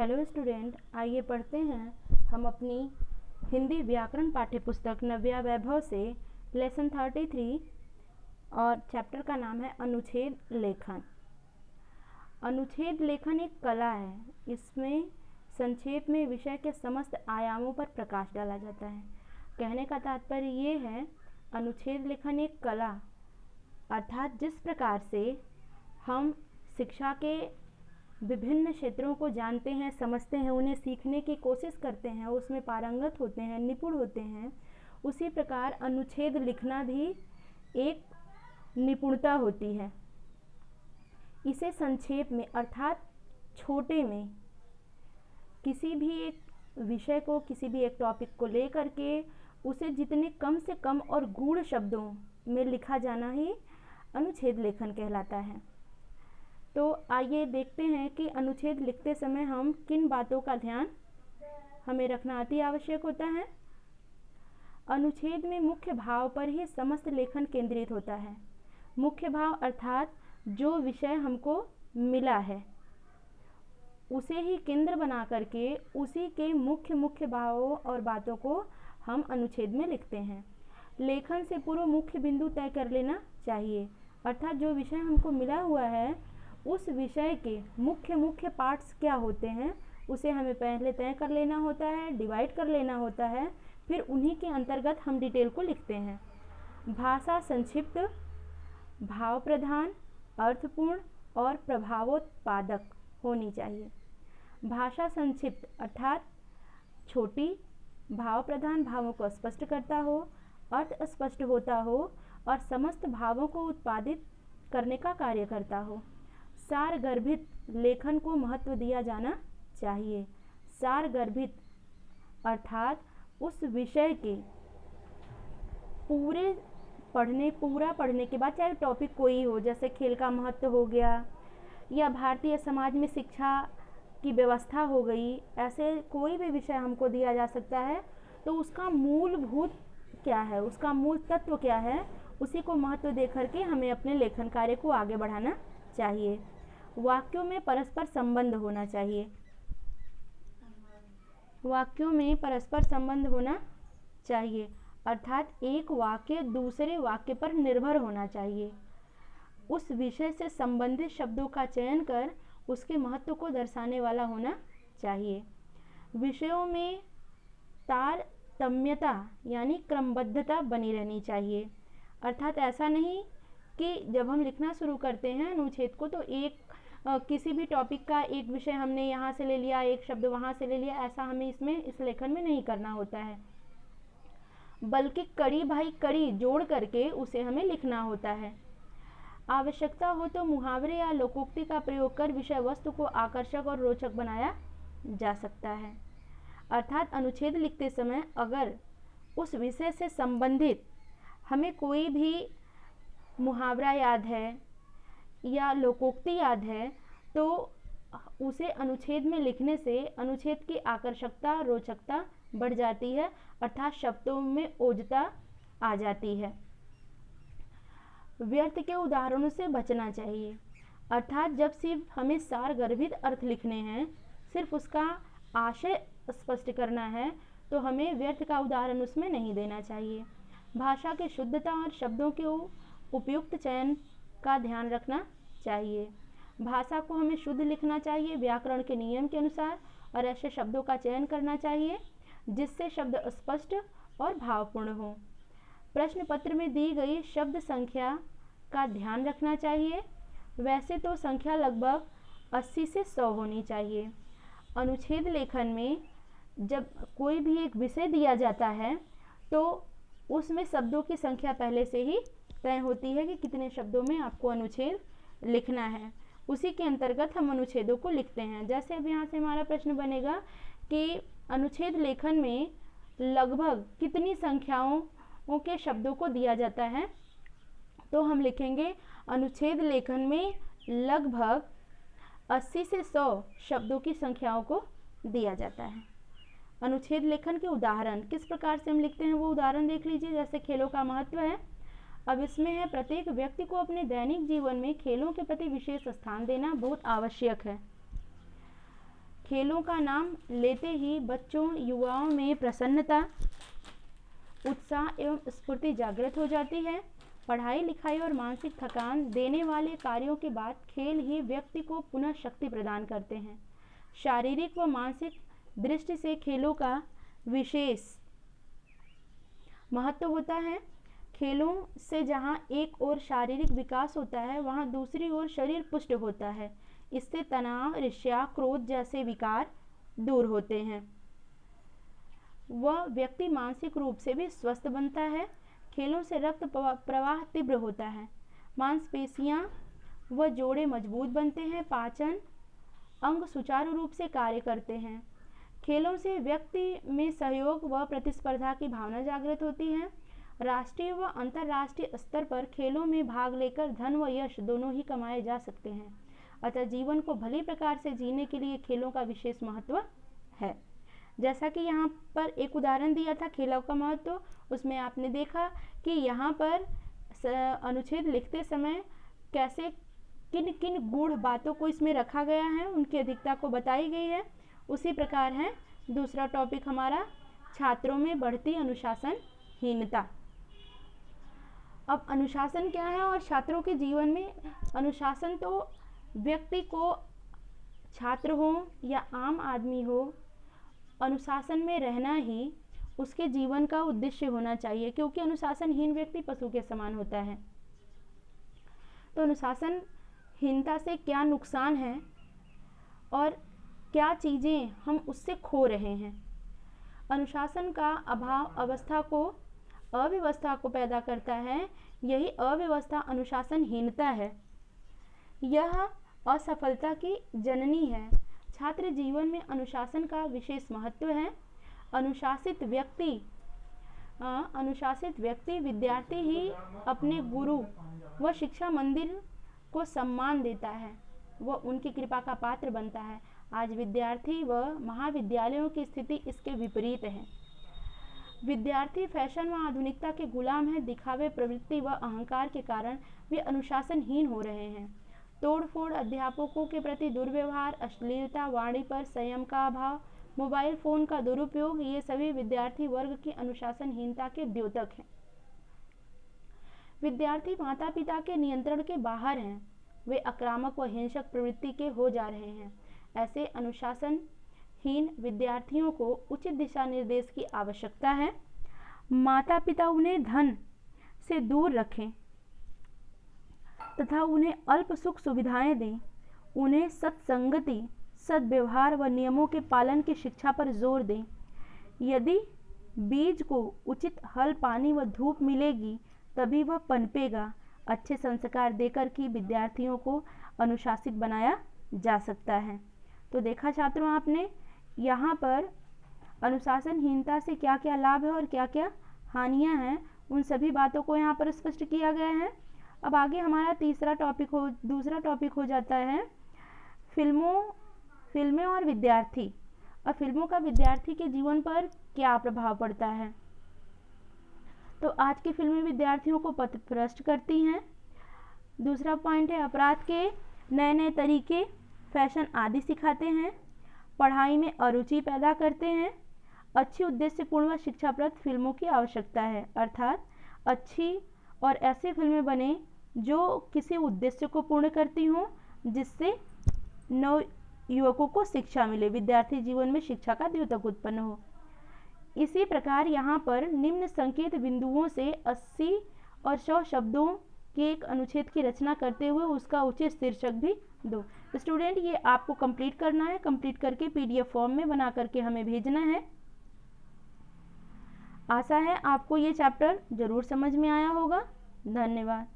Hello student, आइए पढ़ते हैं हम अपनी हिंदी व्याकरण पाठ्यपुस्तक नव्या वैभव से लेसन 33 और चैप्टर का नाम है अनुच्छेद लेखन। अनुच्छेद लेखन एक कला है। इसमें संक्षेप में विषय के समस्त आयामों पर प्रकाश डाला जाता है। कहने का तात्पर्य ये है, अनुच्छेद लेखन एक कला अर्थात जिस प्रकार से हम शिक्षा के विभिन्न क्षेत्रों को जानते हैं, समझते हैं, उन्हें सीखने की कोशिश करते हैं, उसमें पारंगत होते हैं, निपुण होते हैं, उसी प्रकार अनुच्छेद लिखना भी एक निपुणता होती है। इसे संक्षेप में अर्थात छोटे में किसी भी एक विषय को, किसी भी एक टॉपिक को लेकर के उसे जितने कम से कम और गूढ़ शब्दों में लिखा जाना ही अनुच्छेद लेखन कहलाता है। तो आइए देखते हैं कि अनुच्छेद लिखते समय हम किन बातों का ध्यान हमें रखना अति आवश्यक होता है। अनुच्छेद में मुख्य भाव पर ही समस्त लेखन केंद्रित होता है। मुख्य भाव अर्थात जो विषय हमको मिला है उसे ही केंद्र बना करके उसी के मुख्य भावों और बातों को हम अनुच्छेद में लिखते हैं। लेखन से पूर्व मुख्य बिंदु तय कर लेना चाहिए, अर्थात जो विषय हमको मिला हुआ है उस विषय के मुख्य पार्ट्स क्या होते हैं उसे हमें पहले तय कर लेना होता है, डिवाइड कर लेना होता है, फिर उन्हीं के अंतर्गत हम डिटेल को लिखते हैं। भाषा संक्षिप्त, भाव प्रधान, अर्थपूर्ण और प्रभावोत्पादक होनी चाहिए। भाषा संक्षिप्त अर्थात छोटी, भाव प्रधान, भावों को स्पष्ट करता हो, अर्थ स्पष्ट होता हो और समस्त भावों को उत्पादित करने का कार्य करता हो। सार गर्भित लेखन को महत्व दिया जाना चाहिए। सार गर्भित अर्थात उस विषय के पूरा पढ़ने के बाद, चाहे टॉपिक कोई हो, जैसे खेल का महत्व हो गया या भारतीय समाज में शिक्षा की व्यवस्था हो गई, ऐसे कोई भी विषय हमको दिया जा सकता है तो उसका मूलभूत क्या है, उसका मूल तत्व क्या है, उसी को महत्व देकर के हमें अपने लेखन कार्य को आगे बढ़ाना चाहिए। वाक्यों में परस्पर संबंध होना चाहिए। वाक्यों में परस्पर संबंध होना चाहिए अर्थात एक वाक्य दूसरे वाक्य पर निर्भर होना चाहिए। उस विषय से संबंधित शब्दों का चयन कर उसके महत्व को दर्शाने वाला होना चाहिए। विषयों में तारतम्यता यानी क्रमबद्धता बनी रहनी चाहिए, अर्थात ऐसा नहीं कि जब हम लिखना शुरू करते हैं अनुच्छेद को तो किसी भी टॉपिक का एक विषय हमने यहाँ से ले लिया, एक शब्द वहाँ से ले लिया, ऐसा हमें इस लेखन में नहीं करना होता है, बल्कि कड़ी भाई कड़ी जोड़ करके उसे हमें लिखना होता है। आवश्यकता हो तो मुहावरे या लोकोक्ति का प्रयोग कर विषय वस्तु को आकर्षक और रोचक बनाया जा सकता है। अर्थात अनुच्छेद लिखते समय अगर उस विषय से संबंधित हमें कोई भी मुहावरा याद है या लोकोक्ति याद है तो उसे अनुच्छेद में लिखने से अनुच्छेद की आकर्षकता, रोचकता बढ़ जाती है, अर्थात शब्दों में ओजता आ जाती है। व्यर्थ के उदाहरणों से बचना चाहिए, अर्थात जब सिर्फ हमें सार गर्भित अर्थ लिखने हैं, सिर्फ उसका आशय स्पष्ट करना है तो हमें व्यर्थ का उदाहरण उसमें नहीं देना चाहिए। भाषा की शुद्धता और शब्दों के उपयुक्त चयन का ध्यान रखना चाहिए। भाषा को हमें शुद्ध लिखना चाहिए व्याकरण के नियम के अनुसार और ऐसे शब्दों का चयन करना चाहिए जिससे शब्द स्पष्ट और भावपूर्ण हो। प्रश्न पत्र में दी गई शब्द संख्या का ध्यान रखना चाहिए। वैसे तो संख्या लगभग 80 से 100 होनी चाहिए। अनुच्छेद लेखन में जब कोई भी एक विषय दिया जाता है तो उसमें शब्दों की संख्या पहले से ही तय होती है कि कितने शब्दों में आपको अनुच्छेद लिखना है, उसी के अंतर्गत हम अनुच्छेदों को लिखते हैं। जैसे अब यहाँ से हमारा प्रश्न बनेगा कि अनुच्छेद लेखन में लगभग कितनी संख्याओं के शब्दों को दिया जाता है, तो हम लिखेंगे अनुच्छेद लेखन में लगभग 80 से 100 शब्दों की संख्याओं को दिया जाता है। अनुच्छेद लेखन के उदाहरण किस प्रकार से हम लिखते हैं वो उदाहरण देख लीजिए। जैसे खेलों का महत्व है, अब इसमें है प्रत्येक व्यक्ति को अपने दैनिक जीवन में खेलों के प्रति विशेष स्थान देना बहुत आवश्यक है। खेलों का नाम लेते ही बच्चों युवाओं में प्रसन्नता, उत्साह एवं स्फूर्ति जागृत हो जाती है। पढ़ाई लिखाई और मानसिक थकान देने वाले कार्यों के बाद खेल ही व्यक्ति को पुनः शक्ति प्रदान करते हैं। शारीरिक व मानसिक दृष्टि से खेलों का विशेष महत्व होता है। खेलों से जहाँ एक ओर शारीरिक विकास होता है, वहाँ दूसरी ओर शरीर पुष्ट होता है। इससे तनाव, ईर्ष्या, क्रोध जैसे विकार दूर होते हैं। वह व्यक्ति मानसिक रूप से भी स्वस्थ बनता है। खेलों से रक्त प्रवाह तीव्र होता है, मांसपेशियां व जोड़े मजबूत बनते हैं, पाचन अंग सुचारू रूप से कार्य करते हैं। खेलों से व्यक्ति में सहयोग व प्रतिस्पर्धा की भावना जागृत होती है। राष्ट्रीय व अंतर्राष्ट्रीय स्तर पर खेलों में भाग लेकर धन व यश दोनों ही कमाए जा सकते हैं। अतः जीवन को भली प्रकार से जीने के लिए खेलों का विशेष महत्व है। जैसा कि यहाँ पर एक उदाहरण दिया था खेलों का महत्व, उसमें आपने देखा कि यहाँ पर अनुच्छेद लिखते समय कैसे किन किन गूढ़ बातों को इसमें रखा गया है, उनकी अधिकता को बताई गई है। उसी प्रकार है दूसरा टॉपिक हमारा, छात्रों में बढ़ती अनुशासनहीनता। अब अनुशासन क्या है और छात्रों के जीवन में अनुशासन, तो व्यक्ति को, छात्र हो या आम आदमी हो, अनुशासन में रहना ही उसके जीवन का उद्देश्य होना चाहिए, क्योंकि अनुशासनहीन व्यक्ति पशु के समान होता है। तो अनुशासनहीनता से क्या नुकसान है और क्या चीज़ें हम उससे खो रहे हैं। अनुशासन का अभाव अव्यवस्था को पैदा करता है। यही अव्यवस्था अनुशासनहीनता है। यह असफलता की जननी है। छात्र जीवन में अनुशासन का विशेष महत्व है। अनुशासित व्यक्ति विद्यार्थी ही अपने गुरु व शिक्षा मंदिर को सम्मान देता है, वह उनकी कृपा का पात्र बनता है। आज विद्यार्थी व महाविद्यालयों की स्थिति इसके विपरीत है। विद्यार्थी फैशन व आधुनिकता के गुलाम हैं। दिखावे, प्रवृत्ति व अहंकार के कारण वे अनुशासनहीन हो रहे हैं। तोड़फोड़, अध्यापकों के प्रति दुर्व्यवहार, अश्लीलता, वाणी पर संयम का अभाव, मोबाइल फोन का दुरुपयोग, ये सभी विद्यार्थी वर्ग की अनुशासनहीनता के द्योतक हैं। विद्यार्थी माता पिता के नियंत्रण के बाहर हैं। वे आक्रामक व हिंसक प्रवृत्ति के हो जा रहे हैं। ऐसे अनुशासनहीन विद्यार्थियों को उचित दिशा निर्देश की आवश्यकता है। माता पिता उन्हें धन से दूर रखें तथा उन्हें अल्प सुख सुविधाएं दें। उन्हें सत्संगति, सद्व्यवहार व नियमों के पालन की शिक्षा पर जोर दें। यदि बीज को उचित हल, पानी व धूप मिलेगी तभी वह पनपेगा। अच्छे संस्कार देकर के विद्यार्थियों को अनुशासित बनाया जा सकता है। तो देखा छात्रों आपने यहाँ पर अनुशासनहीनता से क्या क्या लाभ है और क्या क्या हानियाँ हैं, उन सभी बातों को यहाँ पर स्पष्ट किया गया है। अब आगे हमारा दूसरा टॉपिक हो जाता है फिल्में और विद्यार्थी। अब फिल्मों का विद्यार्थी के जीवन पर क्या प्रभाव पड़ता है। तो आज की फिल्में विद्यार्थियों को पथभ्रष्ट करती हैं। दूसरा पॉइंट है अपराध के नए नए तरीके, फैशन आदि सिखाते हैं। पढ़ाई में अरुचि पैदा करते हैं। अच्छी उद्देश्यपूर्ण व शिक्षाप्रद फिल्मों की आवश्यकता है, अर्थात अच्छी और ऐसी फिल्में बने जो किसी उद्देश्य को पूर्ण करती हों, जिससे नव युवकों को शिक्षा मिले, विद्यार्थी जीवन में शिक्षा का द्योतक उत्पन्न हो। इसी प्रकार यहाँ पर निम्न संकेत बिंदुओं से 80 और 100 शब्दों के एक अनुच्छेद की रचना करते हुए उसका उचित शीर्षक भी दो। स्टूडेंट, ये आपको कंप्लीट करना है। कंप्लीट करके PDF फॉर्म में बना करके हमें भेजना है। आशा है आपको ये चैप्टर जरूर समझ में आया होगा। धन्यवाद।